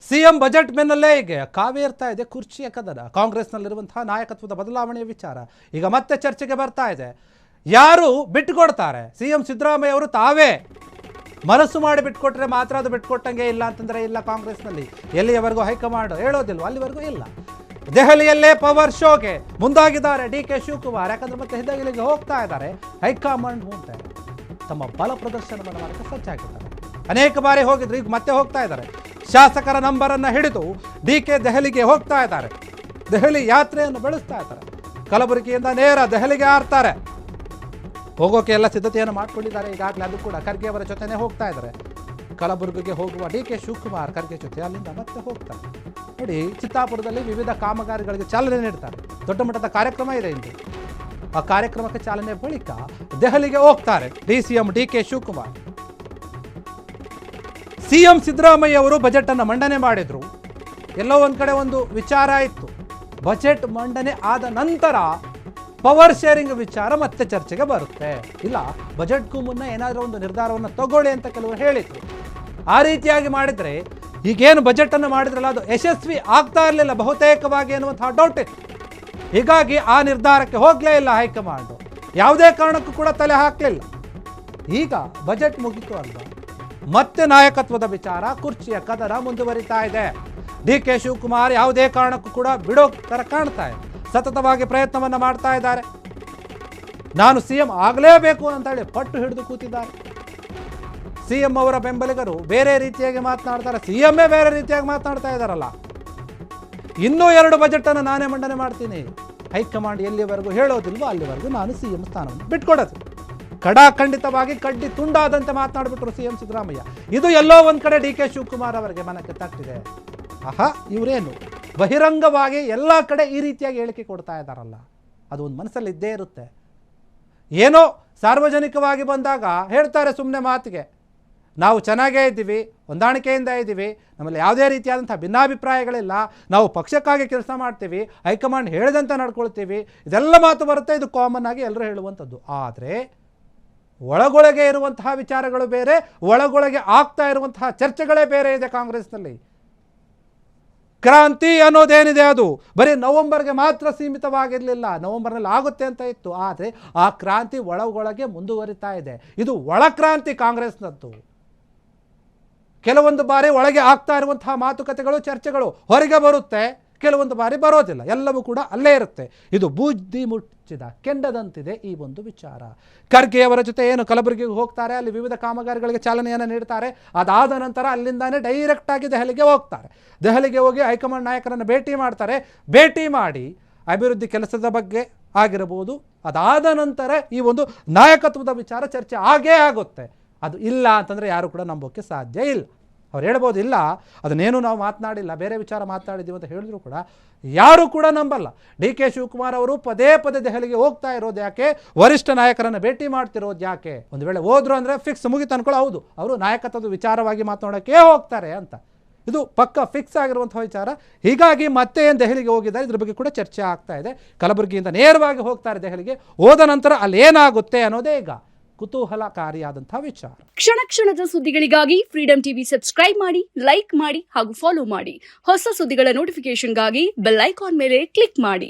CM budget ಬೆನ್ನಲ್ಲೇ ಈಗ ಕಾವೇರ್ತಾ ಇದೆ ಕುರ್ಚಿಯ ಕದನ. ಕಾಂಗ್ರೆಸ್ನಲ್ಲಿರುವಂತಹ ನಾಯಕತ್ವದ ಬದಲಾವಣೆಯ ವಿಚಾರ ಈಗ ಮತ್ತೆ ಚರ್ಚೆಗೆ ಬರ್ತಾ ಇದೆ. ಯಾರು ಬಿಟ್ಟುಕೊಡ್ತಾರೆ? ಸಿಎಂ ಸಿದ್ದರಾಮಯ್ಯ ಅವರು ತಾವೇ ಮನಸ್ಸು ಮಾಡಿ ಬಿಟ್ಕೊಟ್ರೆ ಮಾತ್ರ ಅದು ಬಿಟ್ಕೊಟ್ಟಂಗೆ, ಇಲ್ಲ ಅಂತಂದ್ರೆ ಇಲ್ಲ. ಕಾಂಗ್ರೆಸ್ನಲ್ಲಿ ಎಲ್ಲಿಯವರೆಗೂ ಹೈಕಮಾಂಡ್ ಹೇಳೋದಿಲ್ವ ಅಲ್ಲಿವರೆಗೂ ಇಲ್ಲ. ದೆಹಲಿಯಲ್ಲೇ ಪವರ್ ಶೋಗೆ ಮುಂದಾಗಿದ್ದಾರೆ ಡಿ.ಕೆ. ಶಿವಕುಮಾರ್. ಯಾಕಂದ್ರೆ ಮತ್ತೆ ದೆಹಲಿಗೆ ಹೋಗ್ತಾ ಇದ್ದಾರೆ. ಹೈಕಮಾಂಡ್ ಮುಂದೆ ತಮ್ಮ ಬಲ ಪ್ರದರ್ಶನವನ್ನು ಮಾಡಕ್ಕೆ ಸಜ್ಜಾಗಿದ್ದಾರೆ. ಅನೇಕ ಬಾರಿ ಹೋಗಿದ್ರು, ಈಗ ಮತ್ತೆ ಹೋಗ್ತಾ ಇದ್ದಾರೆ. ಶಾಸಕರ ನಂಬರನ್ನು ಹಿಡಿದು ಡಿ.ಕೆ. ದೆಹಲಿಗೆ ಹೋಗ್ತಾ ಇದ್ದಾರೆ. ದೆಹಲಿ ಯಾತ್ರೆಯನ್ನು ಬೆಳೆಸ್ತಾ ಇದ್ದಾರೆ. ಕಲಬುರಗಿಯಿಂದ ನೇರ ದೆಹಲಿಗೆ ಹಾರ್ತಾರೆ. ಹೋಗೋಕೆ ಎಲ್ಲ ಸಿದ್ಧತೆಯನ್ನು ಮಾಡ್ಕೊಂಡಿದ್ದಾರೆ ಈಗಾಗಲೇ. ಅದು ಕೂಡ ಖರ್ಗೆ ಅವರ ಜೊತೆನೇ ಹೋಗ್ತಾ ಇದ್ದಾರೆ. ಕಲಬುರಗಿಗೆ ಹೋಗುವ ಡಿ.ಕೆ. ಶಿವಕುಮಾರ್ ಖರ್ಗೆ ಜೊತೆ ಅಲ್ಲಿಂದ ಮತ್ತೆ ಹೋಗ್ತಾರೆ. ನೋಡಿ, ಚಿತ್ತಾಪುರದಲ್ಲಿ ವಿವಿಧ ಕಾಮಗಾರಿಗಳಿಗೆ ಚಾಲನೆ ನೀಡ್ತಾರೆ. ದೊಡ್ಡ ಮಟ್ಟದ ಕಾರ್ಯಕ್ರಮ ಇದೆ ಇಂದು. ಆ ಕಾರ್ಯಕ್ರಮಕ್ಕೆ ಚಾಲನೆ ಬಳಿಕ ದೆಹಲಿಗೆ ಹೋಗ್ತಾರೆ ಸಿಎಂ ಡಿ.ಕೆ. ಶಿವಕುಮಾರ್. ಸಿಎಂ ಸಿದ್ದರಾಮಯ್ಯ ಅವರು ಬಜೆಟ್ ಅನ್ನು ಮಂಡನೆ ಮಾಡಿದ್ರು. ಎಲ್ಲೋ ಒಂದ್ ಕಡೆ ಒಂದು ವಿಚಾರ ಇತ್ತು. ಬಜೆಟ್ ಮಂಡನೆ ಆದ ನಂತರ ಪವರ್ ಶೇರಿಂಗ್ ವಿಚಾರ ಮತ್ತೆ ಚರ್ಚೆಗೆ ಬರುತ್ತೆ. ಇಲ್ಲ, ಬಜೆಟ್ಗೂ ಮುನ್ನ ಏನಾದರೂ ಒಂದು ನಿರ್ಧಾರವನ್ನು ತಗೊಳ್ಳಿ ಅಂತ ಕೆಲವರು ಹೇಳಿದ್ರು. ಆ ರೀತಿಯಾಗಿ ಮಾಡಿದ್ರೆ ಈಗೇನು ಬಜೆಟ್ ಅನ್ನು ಮಾಡಿದ್ರಲ್ಲ ಅದು ಯಶಸ್ವಿ ಆಗ್ತಾ ಇರಲಿಲ್ಲ ಬಹುತೇಕವಾಗಿ ಎನ್ನುವಂತಹ ಡೌಟ್ ಇತ್ತು. ಹೀಗಾಗಿ ಆ ನಿರ್ಧಾರಕ್ಕೆ ಹೋಗಲೇ ಇಲ್ಲ ಹೈಕಮಾಂಡ್. ಯಾವುದೇ ಕಾರಣಕ್ಕೂ ಕೂಡ ತಲೆ ಹಾಕಲಿಲ್ಲ. ಈಗ ಬಜೆಟ್ ಮುಗಿತು ಅಲ್ವಾ, ಮತ್ತೆ ನಾಯಕತ್ವದ ವಿಚಾರ, ಕುರ್ಚಿಯ ಕದನ ಮುಂದುವರಿತಾ ಇದೆ. ಡಿ.ಕೆ. ಶಿವಕುಮಾರ್ ಯಾವುದೇ ಕಾರಣಕ್ಕೂ ಕೂಡ ಬಿಡೋ ತರ ಕಾಣ್ತಾ ಇದೆ. ಸತತವಾಗಿ ಪ್ರಯತ್ನವನ್ನ ಮಾಡ್ತಾ ಇದ್ದಾರೆ. ನಾನು ಸಿಎಂ ಆಗಲೇಬೇಕು ಅಂತ ಹೇಳಿ ಪಟ್ಟು ಹಿಡಿದು ಕೂತಿದ್ದಾರೆ. ಸಿಎಂ ಅವರ ಬೆಂಬಲಿಗರು ಬೇರೆ ರೀತಿಯಾಗಿ ಮಾತನಾಡ್ತಾರೆ, ಸಿಎಂఏ ಬೇರೆ ರೀತಿಯಾಗಿ ಮಾತನಾಡ್ತಾ ಇದ್ದಾರಲ್ಲ. ಇನ್ನೂ 2 ಬಜೆಟ್ ಅನ್ನು ನಾನೇ ಮಂಡನೆ ಮಾಡ್ತೀನಿ. ಹೈಕಮಾಂಡ್ ಎಲ್ಲಿವರೆಗೂ ಹೇಳೋದಿಲ್ವೋ ಅಲ್ಲಿವರೆಗೂ ನಾನು ಸಿಎಂ ಸ್ಥಾನವನ್ನು ಬಿಟ್ಕೊಡೋದು. ಖಂಡಿತವಾಗಿ ಕಡ್ಡಿ ತುಂಡಾದಂತೆ ಮಾತನಾಡ್ಬಿಟ್ರು ಸಿಎಂ ಸಿದ್ದರಾಮಯ್ಯ. ಇದು ಎಲ್ಲೋ ಒಂದ್ ಕಡೆ ಡಿ.ಕೆ. ಶಿವಕುಮಾರ್ ಅವರಿಗೆ ಮನಕ್ಕೆ ತಟ್ಟಿದೆ. ಆಹಾ, ಇವರೇನು ಬಹಿರಂಗವಾಗಿ ಎಲ್ಲ ಕಡೆ ಈ ರೀತಿಯಾಗಿ ಹೇಳಿಕೆ ಕೊಡ್ತಾ ಇದ್ದಾರಲ್ಲ, ಅದು ಒಂದು ಮನಸ್ಸಲ್ಲಿ ಇದ್ದೇ ಇರುತ್ತೆ. ಏನೋ ಸಾರ್ವಜನಿಕವಾಗಿ ಬಂದಾಗ ಹೇಳ್ತಾರೆ ಸುಮ್ಮನೆ ಮಾತಿಗೆ, ನಾವು ಚೆನ್ನಾಗೇ ಇದ್ದೀವಿ, ಹೊಂದಾಣಿಕೆಯಿಂದ ಇದ್ದೀವಿ, ನಮ್ಮಲ್ಲಿ ಯಾವುದೇ ರೀತಿಯಾದಂಥ ಭಿನ್ನಾಭಿಪ್ರಾಯಗಳಿಲ್ಲ, ನಾವು ಪಕ್ಷಕ್ಕಾಗಿ ಕೆಲಸ ಮಾಡ್ತೀವಿ, ಹೈಕಮಾಂಡ್ ಹೇಳಿದಂತೆ ನಡ್ಕೊಳ್ತೀವಿ, ಇದೆಲ್ಲ ಮಾತು ಬರುತ್ತೆ. ಇದು ಕಾಮನ್ ಆಗಿ ಎಲ್ಲರೂ ಹೇಳುವಂಥದ್ದು. ಆದರೆ ಒಳಗೊಳಗೆ ಇರುವಂತಹ ವಿಚಾರಗಳು ಬೇರೆ, ಒಳಗೊಳಗೆ ಆಗ್ತಾ ಇರುವಂತಹ ಚರ್ಚೆಗಳೇ ಬೇರೆ ಇದೆ ಕಾಂಗ್ರೆಸ್ನಲ್ಲಿ. ಕ್ರಾಂತಿ ಅನ್ನೋದೇನಿದೆ ಅದು ಬರೀ ನವೆಂಬರ್ಗೆ ಮಾತ್ರ ಸೀಮಿತವಾಗಿರಲಿಲ್ಲ. ನವೆಂಬರ್ನಲ್ಲಿ ಆಗುತ್ತೆ ಅಂತ ಇತ್ತು. ಆದರೆ ಆ ಕ್ರಾಂತಿ ಒಳಗೊಳಗೆ ಮುಂದುವರಿತಾ ಇದೆ. ಇದು ಒಳಕ್ರಾಂತಿ ಕಾಂಗ್ರೆಸ್ನದ್ದು. ಕೆಲವೊಂದು ಬಾರಿ ಒಳಗೆ ಆಗ್ತಾ ಇರುವಂತಹ ಮಾತುಕತೆಗಳು, ಚರ್ಚೆಗಳು ಹೊರಗೆ ಬರುತ್ತೆ, ಕೆಲವೊಂದು ಬಾರಿ ಬರೋದಿಲ್ಲ. ಎಲ್ಲವೂ ಕೂಡ ಅಲ್ಲೇ ಇರುತ್ತೆ. ಇದು ಬೂದಿ ಮುಚ್ಚಿದ ಕೆಂಡದಂತಿದೆ ಈ ಒಂದು ವಿಚಾರ. ಖರ್ಗೆ ಅವರ ಜೊತೆ ಏನು ಕಲಬುರಗಿಗೆ ಹೋಗ್ತಾರೆ, ಅಲ್ಲಿ ವಿವಿಧ ಕಾಮಗಾರಿಗಳಿಗೆ ಚಾಲನೆಯನ್ನು ನೀಡ್ತಾರೆ. ಅದಾದ ನಂತರ ಅಲ್ಲಿಂದಾನೇ ಡೈರೆಕ್ಟ್ ಆಗಿ ದೆಹಲಿಗೆ ಹೋಗ್ತಾರೆ. ದೆಹಲಿಗೆ ಹೋಗಿ ಹೈಕಮಾಂಡ್ ನಾಯಕರನ್ನು ಭೇಟಿ ಮಾಡ್ತಾರೆ. ಭೇಟಿ ಮಾಡಿ ಅಭಿವೃದ್ಧಿ ಕೆಲಸದ ಬಗ್ಗೆ ಆಗಿರಬಹುದು, ಅದಾದ ನಂತರ ಈ ಒಂದು ನಾಯಕತ್ವದ ವಿಚಾರ ಚರ್ಚೆ ಆಗೇ ಆಗುತ್ತೆ. ಅದು ಇಲ್ಲ ಅಂತಂದರೆ ಯಾರು ಕೂಡ ನಂಬೋಕ್ಕೆ ಸಾಧ್ಯ ಇಲ್ಲ. ಅವ್ರು ಹೇಳ್ಬೋದು, ಇಲ್ಲ ಅದನ್ನೇನು ನಾವು ಮಾತನಾಡಿಲ್ಲ, ಬೇರೆ ವಿಚಾರ ಮಾತನಾಡಿದ್ದೀವಿ ಅಂತ ಹೇಳಿದ್ರು ಕೂಡ ಯಾರು ಕೂಡ ನಂಬಲ್ಲ. ಡಿ.ಕೆ. ಶಿವಕುಮಾರ್ ಅವರು ಪದೇ ಪದೇ ದೆಹಲಿಗೆ ಹೋಗ್ತಾ ಇರೋದು ಯಾಕೆ, ವರಿಷ್ಠ ನಾಯಕರನ್ನು ಭೇಟಿ ಮಾಡ್ತಿರೋದು ಯಾಕೆ? ಒಂದು ವೇಳೆ ಹೋದ್ರು ಅಂದರೆ ಫಿಕ್ಸ್ ಮುಗಿತು ಅನ್ಕೊಳ್ಳೋ, ಹೌದು ಅವರು ನಾಯಕತ್ವದ ವಿಚಾರವಾಗಿ ಮಾತನಾಡೋಕ್ಕೆ ಹೋಗ್ತಾರೆ ಅಂತ. ಇದು ಪಕ್ಕ ಫಿಕ್ಸ್ ಆಗಿರುವಂಥ ವಿಚಾರ. ಹೀಗಾಗಿ ಮತ್ತೆ ಏನು ದೆಹಲಿಗೆ ಹೋಗಿದ್ದಾರೆ ಇದ್ರ ಬಗ್ಗೆ ಕೂಡ ಚರ್ಚೆ ಆಗ್ತಾ ಇದೆ. ಕಲಬುರಗಿಯಿಂದ ನೇರವಾಗಿ ಹೋಗ್ತಾರೆ ದೆಹಲಿಗೆ. ಹೋದ ನಂತರ ಅಲ್ಲಿ ಏನಾಗುತ್ತೆ ಅನ್ನೋದೇ ಈಗ ಕುತೂಹಲಕಾರಿಯಾದಂತಹ ವಿಚಾರ. ಕ್ಷಣ ಕ್ಷಣದ ಸುದ್ದಿಗಳಿಗಾಗಿ ಫ್ರೀಡಂ ಟಿವಿ ಸಬ್ಸ್ಕ್ರೈಬ್ ಮಾಡಿ, ಲೈಕ್ ಮಾಡಿ ಹಾಗೂ ಫಾಲೋ ಮಾಡಿ. ಹೊಸ ಸುದ್ದಿಗಳ ನೋಟಿಫಿಕೇಶನ್ಗಾಗಿ ಬೆಲ್ ಐಕಾನ್ ಮೇಲೆ ಕ್ಲಿಕ್ ಮಾಡಿ.